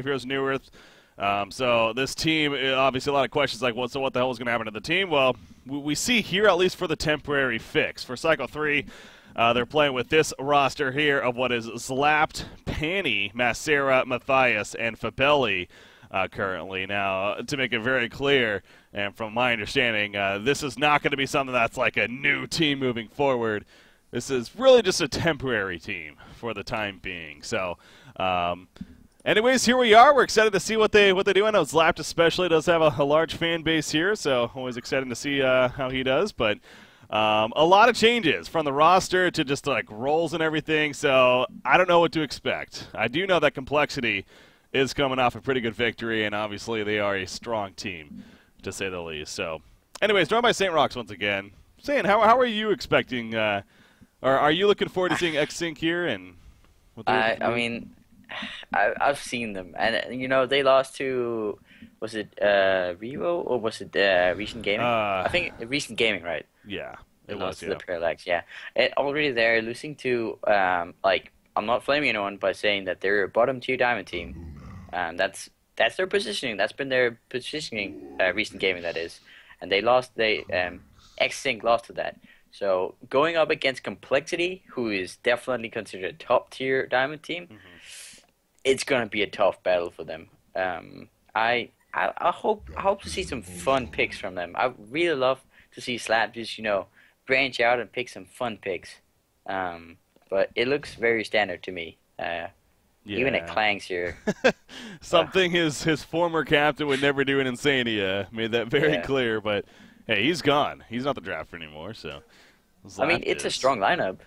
Heroes New Earth. So this team, obviously a lot of questions like, what the hell is going to happen to the team? Well, we see here, at least for the temporary fix. For Cycle 3, they're playing with this roster here of what is Slapped, Panny, Macera, Matthias, and Fabelli currently. Now, to make it very clear, and from my understanding, this is not going to be something that's like a new team moving forward. This is really just a temporary team for the time being. So, anyways, here we are. We're excited to see what they do. I know Slapped especially does have a large fan base here, so always excited to see how he does. But a lot of changes from the roster to just like roles and everything, so I don't know what to expect. I do know that Complexity is coming off a pretty good victory, and obviously they are a strong team, to say the least. So, anyways, joined by St. Rocks once again. Saying, how are you expecting, or are you looking forward to seeing X-Sync here? And what I mean, I've seen them, and you know they lost to, was it Revo or was it Recent Gaming? I think Recent Gaming, right? Yeah, They it lost was. to Yeah. the Parallax. Yeah, already they're losing to like I'm not blaming anyone by saying that they're a bottom tier diamond team. That's their positioning. That's been their positioning. Recent Gaming, that is, and they lost. X-Sync lost to that. So going up against Complexity, who is definitely considered a top tier diamond team, it's gonna be a tough battle for them. I hope to see some fun picks from them. I really love to see Slap just branch out and pick some fun picks. But it looks very standard to me. Even at Clang's here. Something his former captain would never do in Insania. Made that very Yeah. clear, but hey, he's gone. He's not the drafter anymore, so I mean, Slapped it's a is. strong lineup.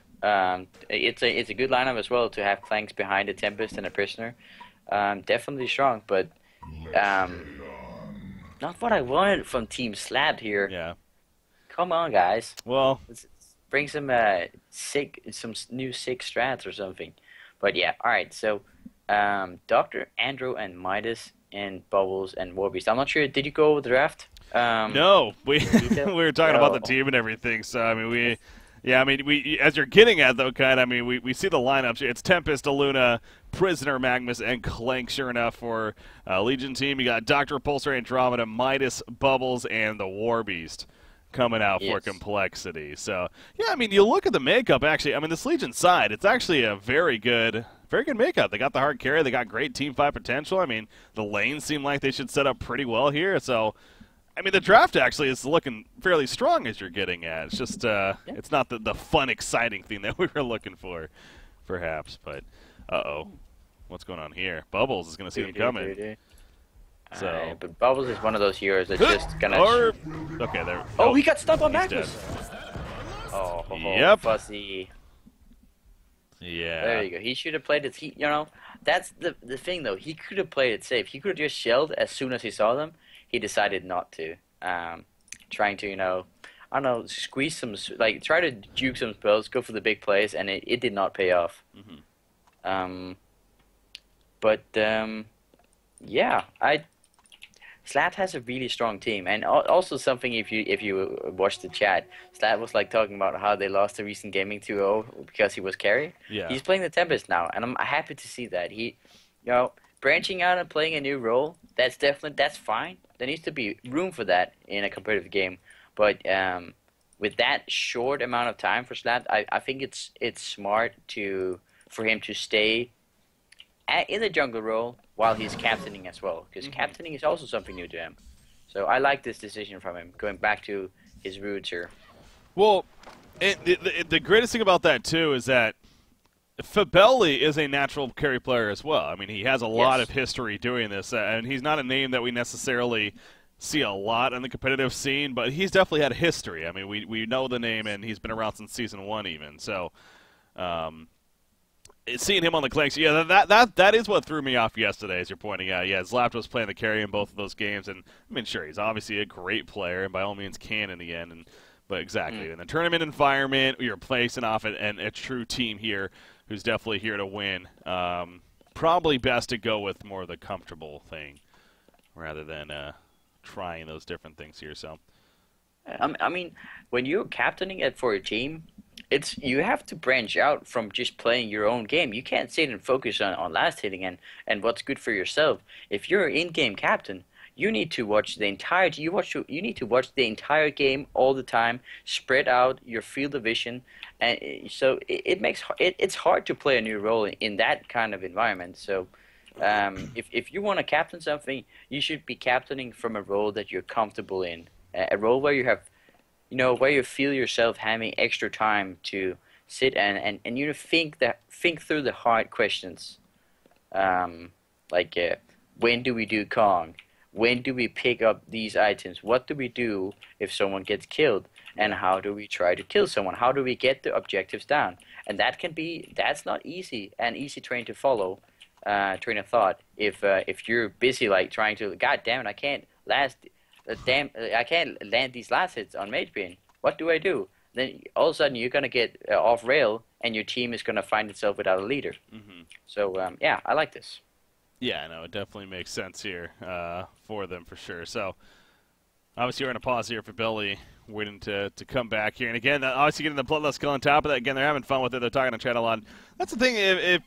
It's a good lineup as well to have Clanks behind a Tempest and a Prisoner. Definitely strong, but not what I wanted from Team Slab here. Yeah. Come on, guys. Well, Let's bring some new sick strats or something. But yeah, all right. So, Doctor Andrew and Midas and Bubbles and Warbeast. I'm not sure. Did you go over the draft? no, we we were talking about the No. team and everything. So I mean, we as you're getting at though, kind. I mean, we see the lineups. It's Tempest, Aluna, Prisoner, Magnus, and Clank. Sure enough, for Legion team, you got Doctor Pulsar, Andromeda, Midas, Bubbles, and the Warbeast coming out for Yes. Complexity. So yeah, I mean, you look at the makeup. Actually, I mean, this Legion side, it's actually a very good makeup. They got the hard carry. They got great team fight potential. I mean, the lanes seem like they should set up pretty well here. So, I mean, the draft actually is looking fairly strong as you're getting at. It's just, it's not the fun, exciting thing that we were looking for, perhaps. But, what's going on here? Bubbles is going to see them coming. So, But Bubbles is one of those heroes that's just gonna. Okay, there. Oh, he got stunned on he's Magnus. dead. Yep. Fuzzy. Yeah. There you go. He should have played it. That's the thing though. He could have played it safe. He could have just shelled as soon as he saw them. He decided not to. Trying to, I don't know, squeeze some, try to juke some spells, go for the big plays, and it did not pay off. Yeah, Slat has a really strong team, and also something if you watch the chat, Slat was talking about how they lost to Recent Gaming 2-0 because he was carry. Yeah. He's playing the Tempest now, and I'm happy to see that branching out and playing a new role. That's fine. There needs to be room for that in a competitive game, but with that short amount of time for Slat, I think it's smart for him to stay in the jungle role while he's captaining as well, because captaining is also something new to him. So I like this decision from him, going back to his roots here. Well, the greatest thing about that, too, is that Fabelli is a natural carry player as well. I mean, he has a lot of history doing this, and he's not a name that we necessarily see a lot in the competitive scene, but he's definitely had history. I mean, we know the name, and he's been around since Season 1 even. So, seeing him on the Clanks, yeah, that is what threw me off yesterday, as you're pointing out. Yeah, Zlapt was playing the carry in both of those games, and I mean, sure, he's obviously a great player, and by all means can in the end. But exactly, in the tournament environment, you're placing off a true team here who's definitely here to win. Probably best to go with more of the comfortable thing rather than trying those different things here. So, I mean, when you're captaining it for a team, you have to branch out from just playing your own game. You can't sit and focus on last hitting and what's good for yourself. If you're an in-game captain, you need to watch the entire you need to watch the entire game all the time, spread out your field of vision, and so it makes it's hard to play a new role in that kind of environment. So if you want to captain something, you should be captaining from a role that you're comfortable in, a role where you have where you feel yourself having extra time to sit and think through the hard questions, like when do we do Kong? When do we pick up these items? What do we do if someone gets killed? And how do we try to kill someone? How do we get the objectives down? And that's not easy, an easy train to follow, train of thought. If you're busy like trying to, God damn it, I can't land these last hits on Mage Bean. What do I do? Then all of a sudden you're gonna get off rail, and your team is gonna find itself without a leader. So yeah, I like this. Yeah, no, it definitely makes sense here for them for sure. So obviously we're in a pause here for Billy, waiting to come back here. And again, obviously getting the Bloodlust skill on top of that. Again, they're having fun with it. They're talking on chat a lot. That's the thing. If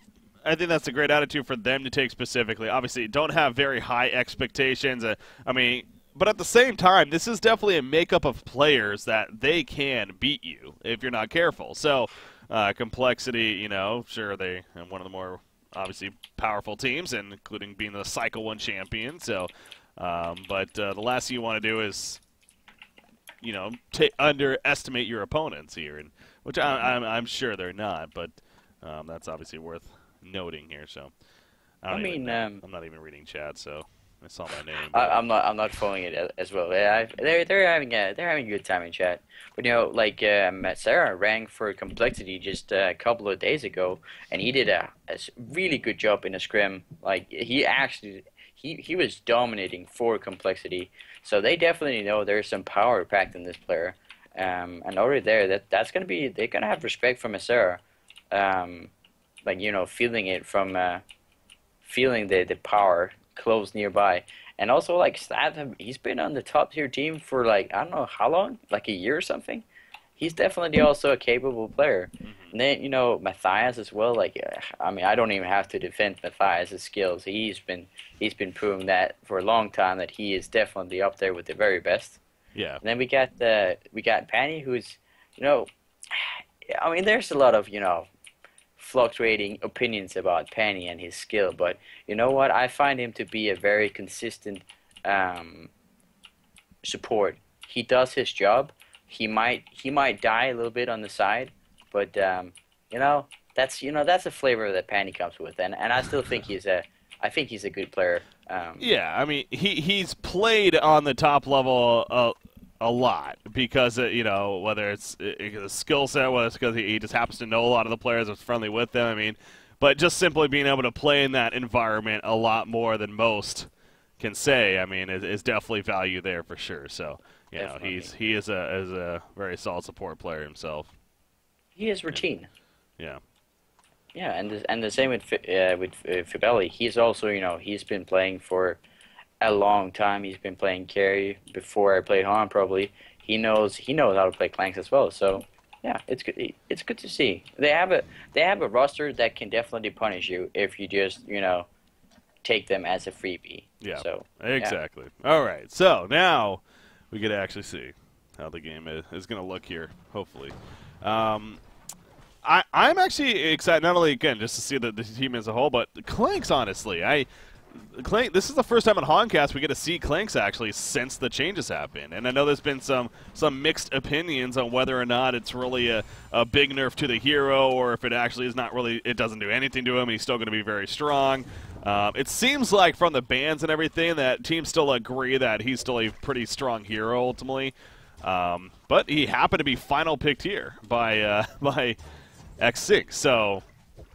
I think that's a great attitude for them to take specifically. Obviously, don't have very high expectations. I mean. But at the same time, this is definitely a makeup of players that they can beat you if you're not careful. So, complexity, sure, they are one of the more obviously powerful teams, and including being the Cycle 1 champion. So, but the last thing you want to do is, underestimate your opponents here, and which I'm sure they're not. But that's obviously worth noting here. So, I'm not even reading chat, so. I saw my name. I'm not following it as well. Yeah, they're having a good time in chat. But like Sarah rang for complexity just a couple of days ago, and he did a really good job in a scrim. Like he was dominating for complexity. So they definitely know there's some power packed in this player. And already there, they're gonna have respect from Sarah. Feeling it from feeling the power close nearby. And also like he's been on the top tier team for like I don't know how long, like a year or something. He's definitely also a capable player. And then Matthias as well. Like I mean, I don't even have to defend Matthias' skills. He's been proving that for a long time that he is definitely up there with the very best. Yeah. And then we got Penny, who's I mean, there's a lot of fluctuating opinions about Penny and his skill, but you know what? I find him to be a very consistent support. He does his job. He might die a little bit on the side, but that's a flavor that Penny comes with, and I still think he's a good player. Yeah, I mean he's played on the top level a lot because whether it's a skill set, whether it's because he just happens to know a lot of the players, is friendly with them. I mean, but just simply being able to play in that environment a lot more than most can say, I mean, is definitely value there for sure. So he is a very solid support player himself. He is routine. Yeah. Yeah, and the same with Fibelli. He's also he's been playing for a long time. He's been playing carry before I played Han. Probably he knows how to play Clanks as well. So yeah, it's good. It's good to see they have a roster that can definitely punish you if you just take them as a freebie. Yeah. So exactly. Yeah. All right. So now we get to actually see how the game is going to look here. Hopefully. I'm actually excited not only again just to see the team as a whole, but Clanks. Honestly, Clank, this is the first time in Honcast we get to see Clanks actually since the changes happened. And I know there's been some mixed opinions on whether or not it's really a big nerf to the hero or if it actually is not really, it doesn't do anything to him and he's still going to be very strong. It seems like from the bans and everything that teams still agree that he's still a pretty strong hero ultimately. But he happened to be final picked here by X6, so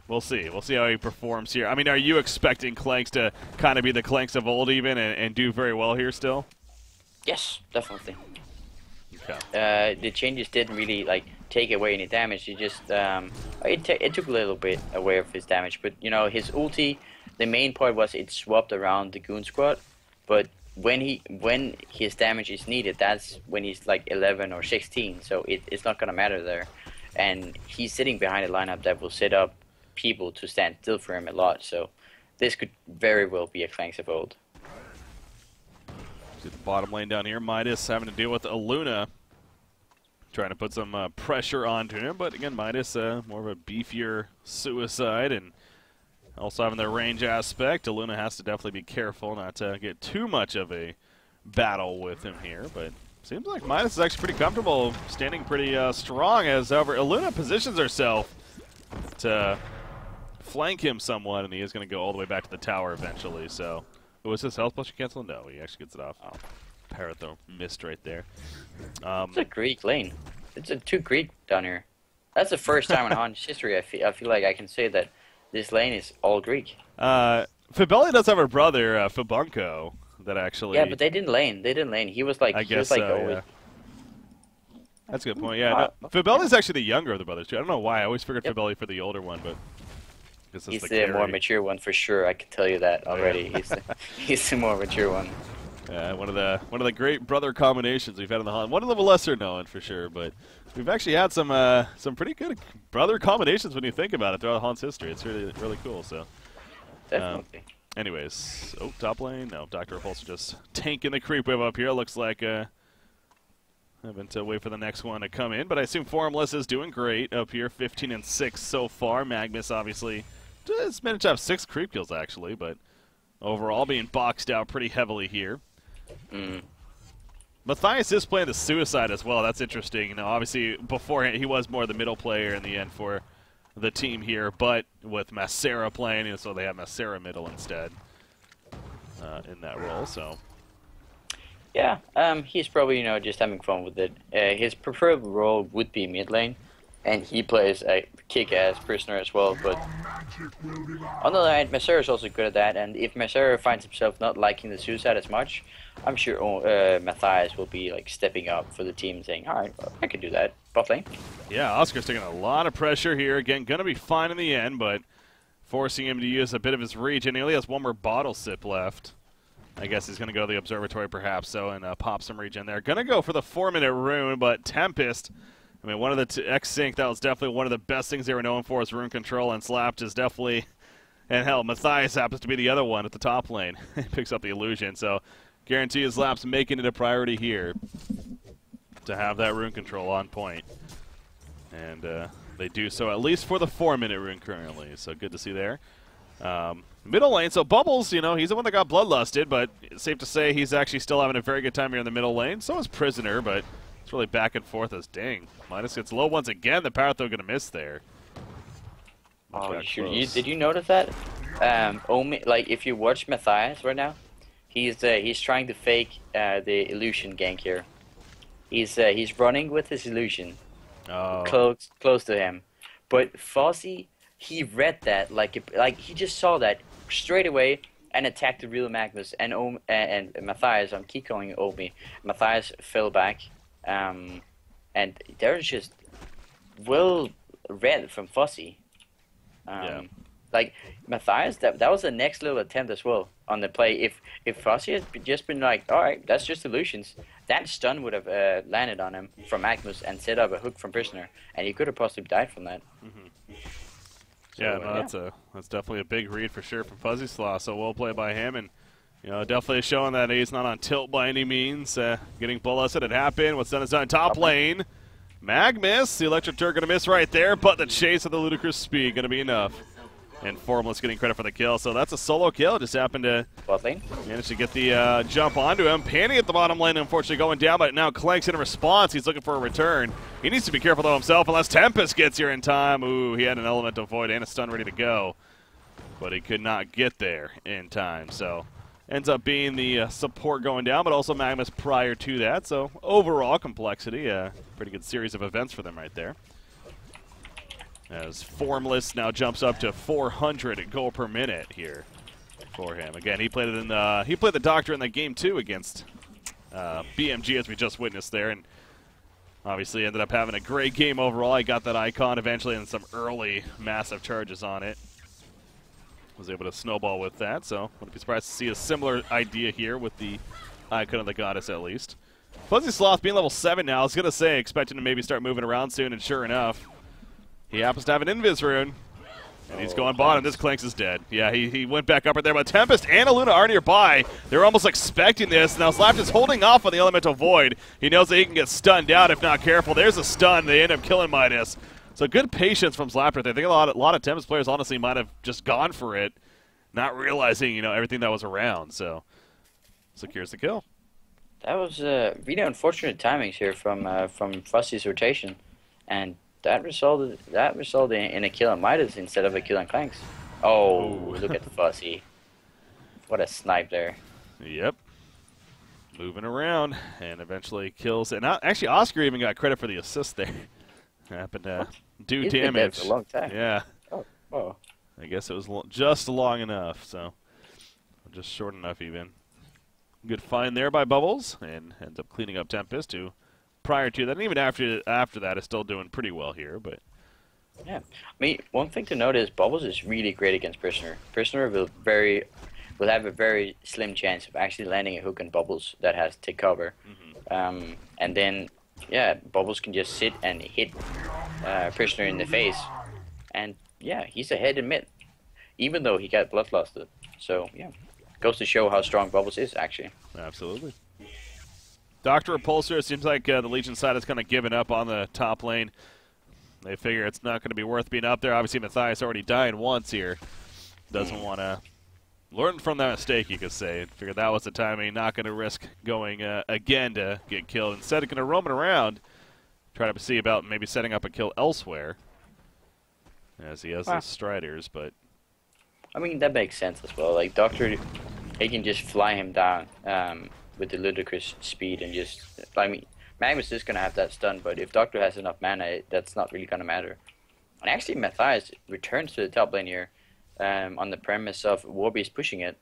we'll see. We'll see how he performs here. I mean, are you expecting Clanks to kind of be the Clanks of old even and do very well here still? Yes, definitely. Okay. The changes didn't really take away any damage. It just it took a little bit away of his damage. But his ulti, the main part was it swapped around the Goon Squad. But when his damage is needed, that's when he's like 11 or 16. So it's not gonna matter there. and he's sitting behind a lineup that will set up people to stand still for him a lot. So this could very well be a Clanks of old. See the bottom lane down here. Midas having to deal with Aluna, trying to put some pressure onto him. But again, Midas more of a beefier suicide, and also having the range aspect. Aluna has to definitely be careful not to get too much of a battle with him here. But seems like Midas is actually pretty comfortable, standing pretty strong, as however Aluna positions herself to flank him somewhat, and he is going to go all the way back to the tower eventually. So, was his health plus you cancel? No, he actually gets it off. Oh, Parrot though missed right there. It's a Greek lane. It's a 2 Greek down here. That's the first time in Han's history I feel like I can say that this lane is all Greek. Fibelli does have a brother, Fibunko, that actually. Yeah, but they didn't lane. They didn't lane. He was like. I guess so. Always... Yeah. That's a good point. Yeah, no, Fibelli's actually the younger of the brothers too. I don't know why. I always figured Fibelli for the older one, but. He's the more mature one for sure. I can tell you that already. Oh, yeah. he's the more mature one. Yeah, one of the great brother combinations we've had in the Han. One of them lesser known for sure, but we've actually had some pretty good brother combinations when you think about it throughout Han's history. It's really cool. So definitely. Anyways, top lane. No, Dr. Repulsor just tanking the creep wave up here. Looks like having to wait for the next one to come in, but I assume Formless is doing great up here. 15 and 6 so far. Magnus obviously just managed to have 6 creep kills actually, but overall being boxed out pretty heavily here. Matthias is playing the suicide as well. That's interesting. You know, obviously beforehand he was more the middle player in the end for the team here, but with Macera playing, so they have Macera middle instead in that role. So yeah, he's probably just having fun with it. His preferred role would be mid lane, and he plays a kick-ass prisoner as well. But on the other hand, Macera is also good at that, and if Macera finds himself not liking the suicide as much, I'm sure Matthias will be like stepping up for the team, saying, "All right, well, I can do that." Bot lane. Yeah, Oscar's taking a lot of pressure here. Again, gonna be fine in the end, but forcing him to use a bit of his reach, and he only has one more bottle sip left. I guess he's gonna go to the observatory perhaps, so and pop some regen there. Gonna go for the 4-minute rune, but Tempest. I mean, one of the X-Sync, that was definitely one of the best things they were known for is rune control, and Slapped is definitely, and hell, Matthias happens to be the other one at the top lane. He picks up the illusion, so guarantee his Slapp's making it a priority here to have that rune control on point. And they do so at least for the 4-minute rune currently, so good to see there. Middle lane, so Bubbles, he's the one that got bloodlusted, but it's safe to say he's actually still having a very good time here in the middle lane. So is Prisoner, but it's really back and forth as dang. Midas gets low once again. The Parrot though going to miss there. Oh, did you notice that? Like if you watch Matthias right now, he's trying to fake the illusion gank here. He's running with his illusion, close to him, but Fuzzy, he read that like he just saw that straight away and attacked the real Magnus and Matthias. I'm keep calling Omi. Matthias fell back, and there's just well read from Fuzzy. Like Matthias, that was a next little attempt as well on the play. If Fuzzy had just been like, all right, that's just illusions, that stun would have landed on him from Magnus and set up a hook from Prisoner, and he could have possibly died from that. So, yeah, no, that's definitely a big read for sure from Fuzzy Slaw. So well played by him, and definitely showing that he's not on tilt by any means. Getting bullisted, it happened. What's done is done. Top lane, Magnus, the Electric Turret gonna miss right there, but the chase of the ludicrous speed gonna be enough. And Formless getting credit for the kill, so that's a solo kill. Just happened to manage to get the jump onto him. Panty at the bottom lane, unfortunately going down, but now Clanks in response. He's looking for a return. He needs to be careful though himself, unless Tempest gets here in time. Ooh, he had an Elemental Void and a stun ready to go, but he could not get there in time. So ends up being the support going down, but also Magnus prior to that. So overall complexity, pretty good series of events for them right there. As Formless now jumps up to 400 goal per minute here for him. Again, he played the Doctor in that game too against BMG, as we just witnessed there, and obviously ended up having a great game overall. He got that icon eventually and some early massive charges on it. Was able to snowball with that, so wouldn't be surprised to see a similar idea here with the icon of the goddess at least. Fuzzy Sloth being level 7 now, I was going to say expecting to maybe start moving around soon, and sure enough, He happens to have an Invis rune. And he's going bottom. This Clanks is dead. Yeah, he went back up right there. But Tempest and Aluna are nearby. They're almost expecting this. Now Slap is holding off on the Elemental Void. He knows that he can get stunned out if not careful. There's a stun. They end up killing Midas. So good patience from Slap right there. I think a lot of Tempest players honestly might have just gone for it, not realizing, you know, everything that was around. So secures the kill. That was really unfortunate timings here from Fuzzy's rotation, and that resulted in a kill on Midas instead of a kill on Clanks. Oh, look at the Fuzzy. What a snipe there. Yep. Moving around and eventually kills. And actually, Oscar even got credit for the assist there. Happened to do He's damage. been dead for a long time. Yeah. Oh. I guess it was just long enough, so just short enough even. Good find there by Bubbles, and ends up cleaning up Tempest, who prior to that, and even after that, is still doing pretty well here. But yeah, I mean, one thing to note is Bubbles is really great against Prisoner. Prisoner will have a very slim chance of actually landing a hook on Bubbles that has tick cover, and then yeah, Bubbles can just sit and hit Prisoner in the face, and yeah, he's ahead in mid, even though he got bloodlusted. So yeah, goes to show how strong Bubbles is actually. Absolutely. Dr. Repulsor, it seems like the Legion side has kind of given up on the top lane. They figure it's not going to be worth being up there. Obviously, Matthias already died once here. Doesn't want to learn from that mistake, you could say. Figure that was the timing, not going to risk going again to get killed. Instead, going to roam it around, try to see about maybe setting up a kill elsewhere, as he has his Striders, but... I mean, that makes sense as well. Like, Doctor, he can just fly him down with the ludicrous speed and just... I mean, Magnus is going to have that stun, but if Doctor has enough mana, that's not really going to matter. And actually, Matthias returns to the top lane here on the premise of Warbeast pushing it.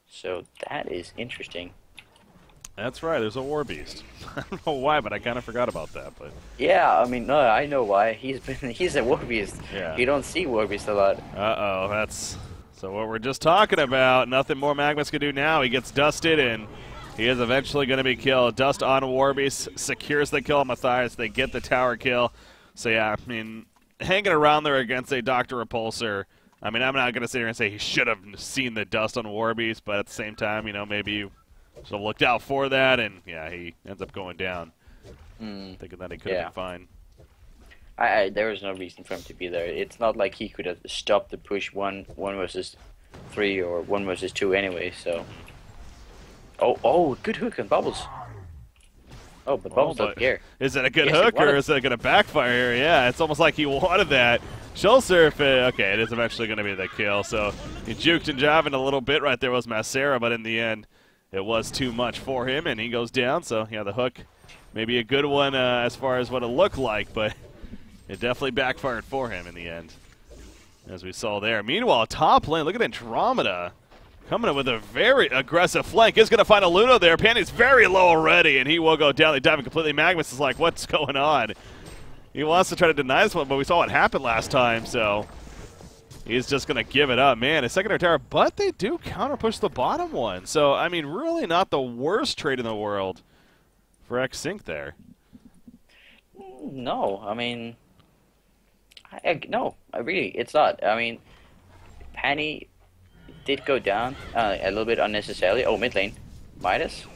So that is interesting. That's right, there's a Warbeast. I don't know why, but I kind of forgot about that. But yeah, I mean, no, I know why. He's a Warbeast. Yeah. You don't see Warbeast a lot. Uh-oh, that's... So what we're just talking about, nothing more Magnus can do now. He gets dusted, and he is eventually going to be killed. Dust on Warbeast secures the kill on Matthias. They get the tower kill. So yeah, I mean, hanging around there against a Dr. Repulsor, I mean, I'm not going to sit here and say he should have seen the dust on Warbeast, but at the same time, you know, maybe you should have looked out for that, and yeah, he ends up going down. Thinking that he could have been fine. There was no reason for him to be there. It's not like he could have stopped the push one versus 3 or 1 versus 2 anyway, so... Oh, good hook on Bubbles. Oh, but Bubbles doesn't care. Is it a good hook, or is it going to backfire here? Yeah, it's almost like he wanted that. Shell Surf, okay, it is eventually going to be the kill. So he juked and jiving a little bit right there was Macera, but in the end, it was too much for him, and he goes down. So, yeah, the hook, maybe a good one as far as what it looked like, but it definitely backfired for him in the end, as we saw there. Meanwhile, top lane, look at Andromeda. Coming in with a very aggressive flank. Is going to find a Luno there. Panty's very low already, and he will go down. They dive in completely. Magnus is like, what's going on? He wants to try to deny this one, but we saw what happened last time, so he's just going to give it up. Man, a secondary tower, but they do counter-push the bottom one. So, I mean, really not the worst trade in the world for X-Sync there. No, I mean, no, really, it's not. I mean, Panty did go down a little bit unnecessarily. Oh, mid lane. Midas.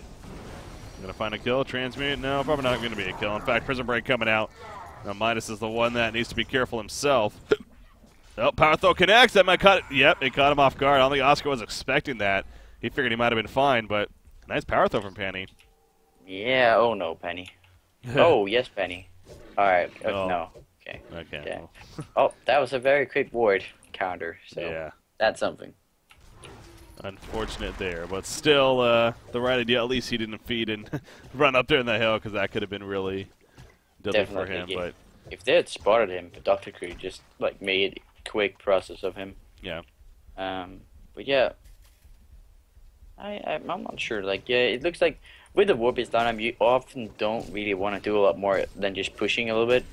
Going to find a kill. Transmute? No, probably not going to be a kill. In fact, Prison Break coming out. Now, Midas is the one that needs to be careful himself. Oh, Power Throw connects. That might cut it. Yep, it caught him off guard. I don't think Oscar was expecting that. He figured he might have been fine, but nice Power Throw from Penny. Yeah, oh no, Penny. Oh, yes, Penny. Alright, Oh. no. Okay. Okay. Yeah. Well, Oh, that was a very quick ward counter, so yeah. that's something. Unfortunate there, but still the right idea. At least he didn't feed and run up there in the hill, because that could have been really deadly for him. Yeah. But If they had spotted him, the Dr. Crew just like made quick process of him. yeah, But yeah, I'm not sure. Like, yeah, it looks like with the Warbeast down, you often don't really want to do a lot more than just pushing a little bit.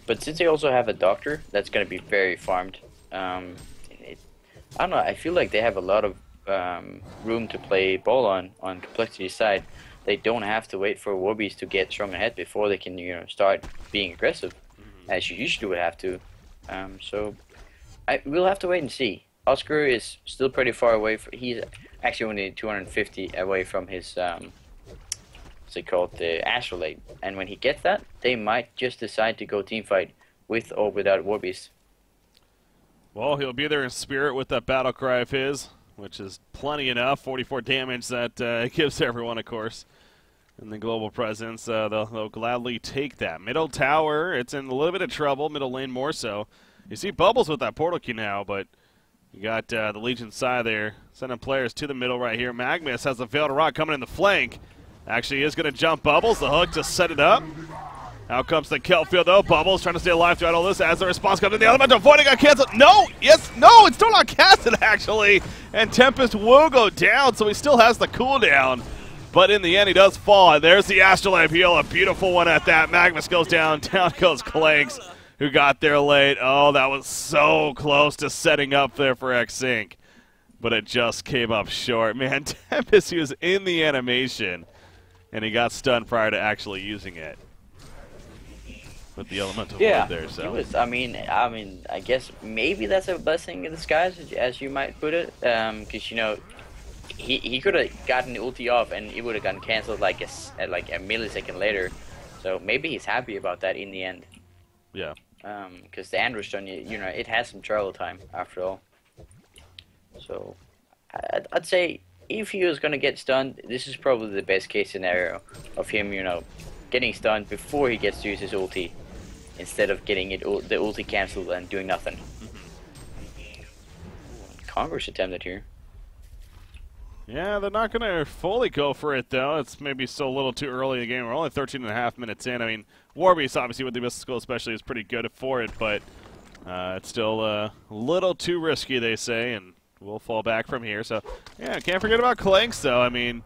But since they also have a Doctor, that's going to be very farmed. I don't know. I feel like they have a lot of room to play ball on Complexity's side. They don't have to wait for Warbeast to get strong ahead before they can, you know, start being aggressive. as you usually would have to. So we'll have to wait and see. Oscar is still pretty far away. He's actually only 250 away from his what's it called, the Astrolabe. And when he gets that, they might just decide to go team fight with or without Warbeast. Well, he'll be there in spirit with that battle cry of his, which is plenty enough. 44 damage that gives everyone, of course. And the global presence, they'll gladly take that. Middle tower, it's in a little bit of trouble. Middle lane more so. You see Bubbles with that portal key now, but you got the Legion side there sending players to the middle right here. Magnus has the Veiled Rock coming in the flank. Actually is going to jump Bubbles. The hook to set it up. Out comes the kill field, though. Bubbles trying to stay alive throughout all this as the response comes in. The element avoiding got canceled. No! Yes! No! It's still not casted, actually! And Tempest will go down, so he still has the cooldown. But in the end, he does fall. And there's the Astrolabe heal. A beautiful one at that. Magnus goes down. Down goes Clanks, who got there late. Oh, that was so close to setting up there for X-Sync. But it just came up short. Man, Tempest, he was in the animation. And he got stunned prior to actually using it. With the elemental void there, so. He was, I mean, I guess maybe that's a blessing in disguise, as you might put it. Because, you know, he could have gotten the ulti off and it would have gotten cancelled like a millisecond later. So maybe he's happy about that in the end. Yeah. Because the Andrew stun, you know, it has some travel time after all. So I'd say if he was going to get stunned, this is probably the best case scenario of him, you know, getting stunned before he gets to use his ulti, instead of getting the ulti cancelled and doing nothing. Congress attempted here. Yeah, they're not going to fully go for it, though. It's maybe still a little too early in the game. We're only 13.5 minutes in. I mean, Warbeast, obviously, with the missile skill especially, is pretty good for it, but it's still a little too risky, they say, and we'll fall back from here. So, yeah, can't forget about Clanks, though. I mean,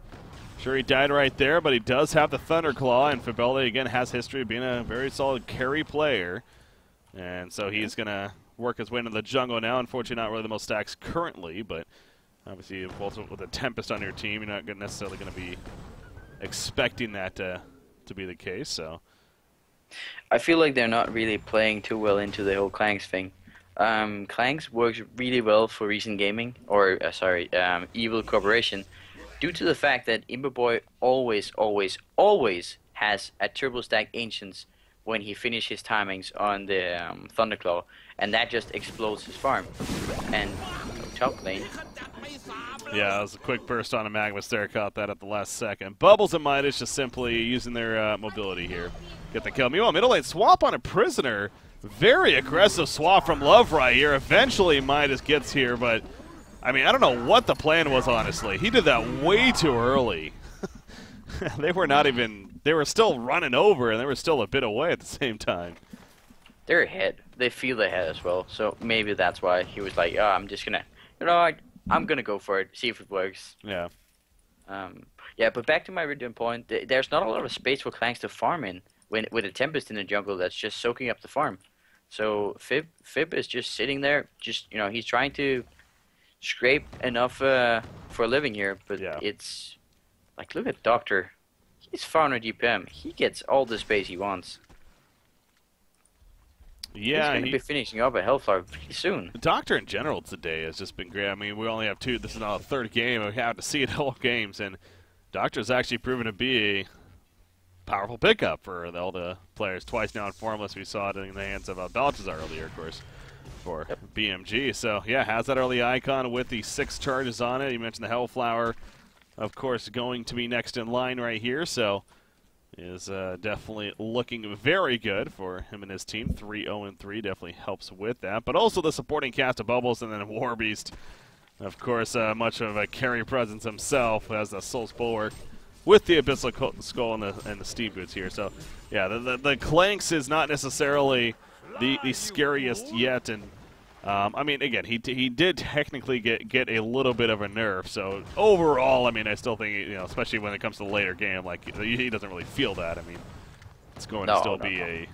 sure, he died right there, but he does have the Thunderclaw, and Fabelli, again, has history of being a very solid carry player. And so he's going to work his way into the jungle now. Unfortunately, not really the most stacks currently, but obviously, also with a Tempest on your team, you're not necessarily going to be expecting that to be the case. So, I feel like they're not really playing too well into the whole Clanks thing. Clanks works really well for recent gaming, or Evil Corporation, due to the fact that Imberboy always has a triple stack Ancients when he finishes his timings on the Thunderclaw, and that just explodes his farm. And top lane. Yeah, that was a quick burst on a Magnus there. Caught that at the last second. Bubbles and Midas just simply using their mobility here. Get the kill. Meanwhile, middle lane swap on a Prisoner. Very aggressive swap from Love right here. Eventually, Midas gets here, but I mean, I don't know what the plan was, honestly. He did that way too early. They were still running over, and they were still a bit away at the same time. They're ahead. They feel ahead as well, so maybe that's why he was like, oh, I'm just gonna, you know, I'm gonna go for it, see if it works. Yeah. Yeah, but back to my original point, there's not a lot of space for Clanks to farm in with a Tempest in the jungle that's just soaking up the farm. So Fib is just sitting there, just, you know, he's trying to scrape enough for a living here, but yeah. It's like, look at Doctor. He's 400 DPM. He gets all the space he wants. Yeah, he's going to be finishing up a Hellfire pretty soon. The Doctor in general today has just been great. I mean, we only have two. This is not a third game. We have to see it all games, and Doctor's actually proven to be a powerful pickup for all the players. Twice now in Formless, we saw it in the hands of Baltazar earlier, of course, for BMG. So, yeah, has that early icon with the 6 charges on it. You mentioned the Hellflower, of course, going to be next in line right here. So, is definitely looking very good for him and his team. 3-0-3 definitely helps with that. But also the supporting cast of Bubbles and then Warbeast. Of course, much of a carry presence himself as the Soul's Bulwark with the Abyssal Skull and the Steam Boots here. So, yeah, the Clanks is not necessarily the scariest yet. And, I mean, again, he did technically get a little bit of a nerf. So, overall, I mean, I still think, you know, especially when it comes to the later game, like, he doesn't really feel that. I mean, it's going to still be a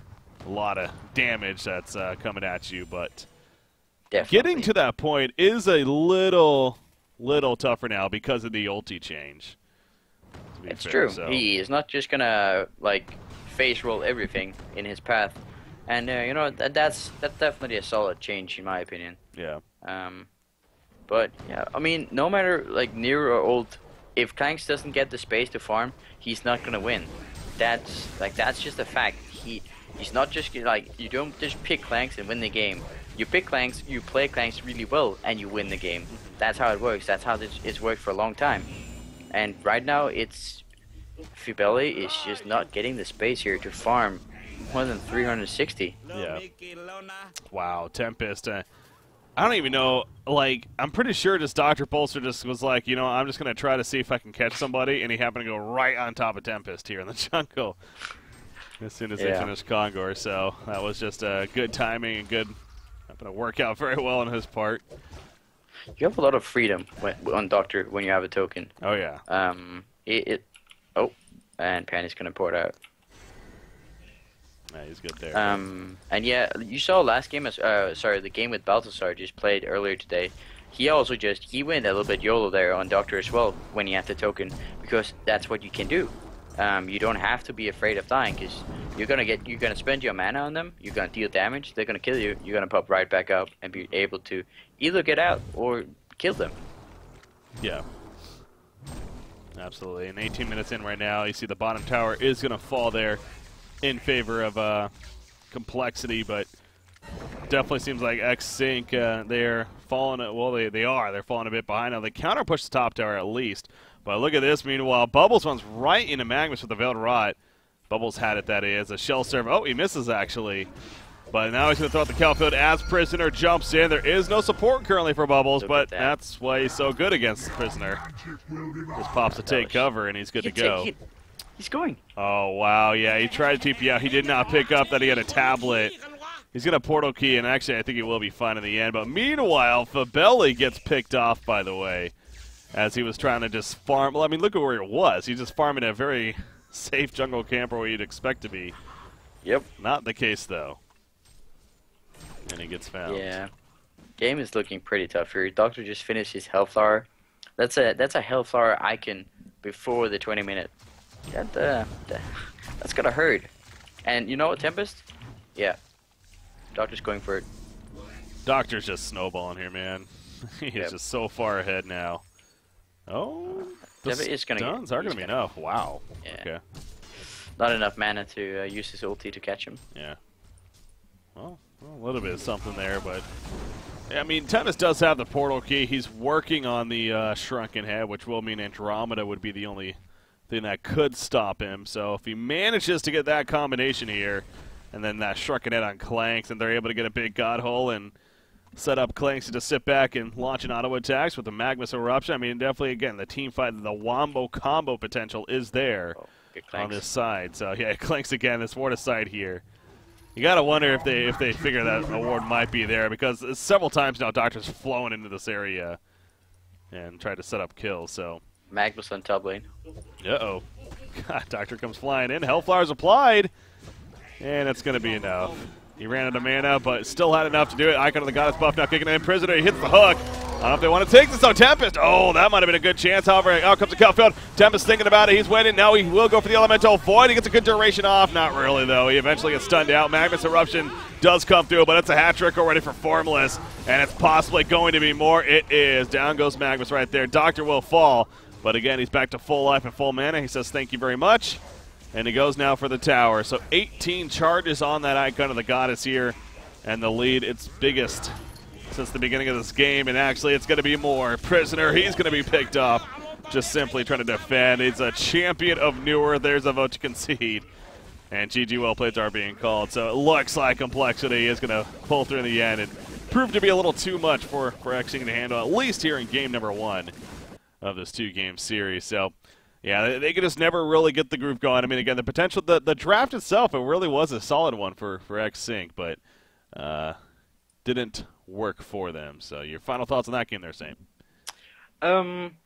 lot of damage that's coming at you. But definitely, getting to that point is a little tougher now because of the ulti change. It's true. So. He is not just gonna like face roll everything in his path. And you know that's definitely a solid change in my opinion. Yeah. Um, but yeah, I mean, no matter like near or old, if Clanks doesn't get the space to farm, he's not gonna win. That's just a fact. He's not just like you don't just pick Clanks and win the game. You pick Clanks, you play Clanks really well, and you win the game. That's how it works. That's how it's worked for a long time. And right now, it's Fibeli is just not getting the space here to farm more than 360. Yeah. Wow, Tempest. I don't even know. Like, I'm pretty sure just Dr. Bolster just was like, you know, I'm just going to try to see if I can catch somebody, and he happened to go right on top of Tempest here in the jungle as soon as they finished Kongor. So that was just good timing and good. Happened to work out very well on his part. You have a lot of freedom on Doctor when you have a token. Oh, yeah. Oh, and Panny's going to pour it out. Yeah, he's good there. And yeah, you saw last game, the game with Balthasar just played earlier today. He also he went a little bit YOLO there on Doctor as well when he had the token, because that's what you can do. You don't have to be afraid of dying, because you're gonna spend your mana on them, you're gonna deal damage, they're gonna kill you, you're gonna pop right back up and be able to either get out or kill them. Yeah. Absolutely. And 18 minutes in right now, you see the bottom tower is gonna fall there in favor of complexity, but definitely seems like X-Sync, they're falling, well, they're falling a bit behind now. They counter push the top tower at least, but look at this. Meanwhile, Bubbles runs right into Magnus with the Veiled Rot. Bubbles had it, that is. A shell server. Oh, he misses, actually. But now he's going to throw out the Calfield as Prisoner jumps in. There is no support currently for Bubbles, but that's why he's so good against Prisoner. Just pops to take cover, and he's good to go. He's going. Oh, wow. Yeah, he tried to TP out. He did not pick up that he had a tablet. He's going to portal key, and actually I think he will be fine in the end. But meanwhile, Fabelli gets picked off, by the way, as he was trying to just farm. Well, I mean, look at where he was. He's just farming a very safe jungle camper where you'd expect to be. Yep. Not the case, though. And he gets found. Yeah. Game is looking pretty tough here. Doctor just finished his Hellflower. That's a Hellflower icon before the 20-minute. That's gonna hurt. And you know what, Tempest? Yeah. Doctor's going for it. Doctor's just snowballing here, man. He's just so far ahead now. Oh, the stuns are going to be enough. Wow. Yeah. Okay. Not enough mana to use his ulti to catch him. Yeah. Well, a little bit of something there, but I mean, Tempest does have the portal key. He's working on the Shrunken Head, which will mean Andromeda would be the only thing that could stop him. So if he manages to get that combination here, and then that Shrunken Head on Clanks, and they're able to get a big God Hole and set up Clanks to just sit back and launch an auto attacks with the Magnus Eruption. I mean, definitely, again, the team fight, the Wombo combo potential is there on this side. So, yeah, Clanks again, this Warda side here. You got to wonder if they figure that award might be there, because several times now Doctor's flown into this area and tried to set up kills. So Magnus on top lane. Uh-oh. God, Doctor comes flying in. Hellflower's applied. And it's going to be enough. He ran out of mana, but still had enough to do it. Icon of the Goddess buff now kicking in. Prisoner, he hits the hook. I don't know if they want to take this, though. Tempest. Oh, that might have been a good chance. However, out comes the Calfield. Tempest thinking about it. He's waiting. Now he will go for the Elemental Void. He gets a good duration off. Not really, though. He eventually gets stunned out. Magnus Eruption does come through, but it's a hat trick already for Formless. And it's possibly going to be more. It is. Down goes Magnus right there. Doctor will fall. But again, he's back to full life and full mana. He says, thank you very much. And he goes now for the tower. So 18 charges on that Icon of the Goddess here. And the lead, its biggest since the beginning of this game. And actually, it's going to be more. Prisoner, he's going to be picked up. Just simply trying to defend. He's a champion of newer. There's a vote to concede. And GG well plays are being called. So it looks like Complexity is going to pull through in the end. And prove to be a little too much for X-Sync to handle, at least here in game number 1 of this 2-game series. So yeah, they could just never really get the groove going. I mean, again, the potential, the draft itself, it really was a solid one for X-Sync, but didn't work for them. So your final thoughts on that game there, Saint?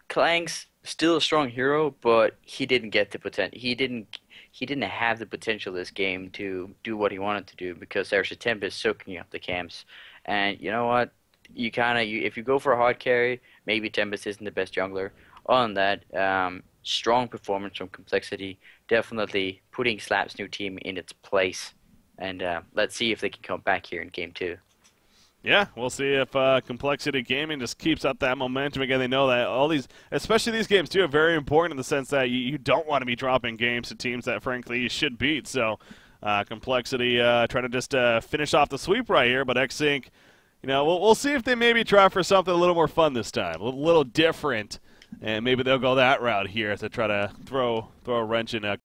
Clanks still a strong hero, but he didn't get the potential. He didn't have the potential this game to do what he wanted to do, because there's a Tempest soaking up the camps. And you know what? If you go for a hard carry, maybe Tempest isn't the best jungler. On that, strong performance from Complexity, definitely putting Slap's new team in its place. and let's see if they can come back here in game 2. Yeah, we'll see if Complexity Gaming just keeps up that momentum. Again, they know that all these, especially these games, too, are very important in the sense that you don't want to be dropping games to teams that, frankly, you should beat. So Complexity trying to just finish off the sweep right here, but X-Sync, we'll see if they maybe try for something a little more fun this time, a little different, and maybe they'll go that route here to try to throw a wrench in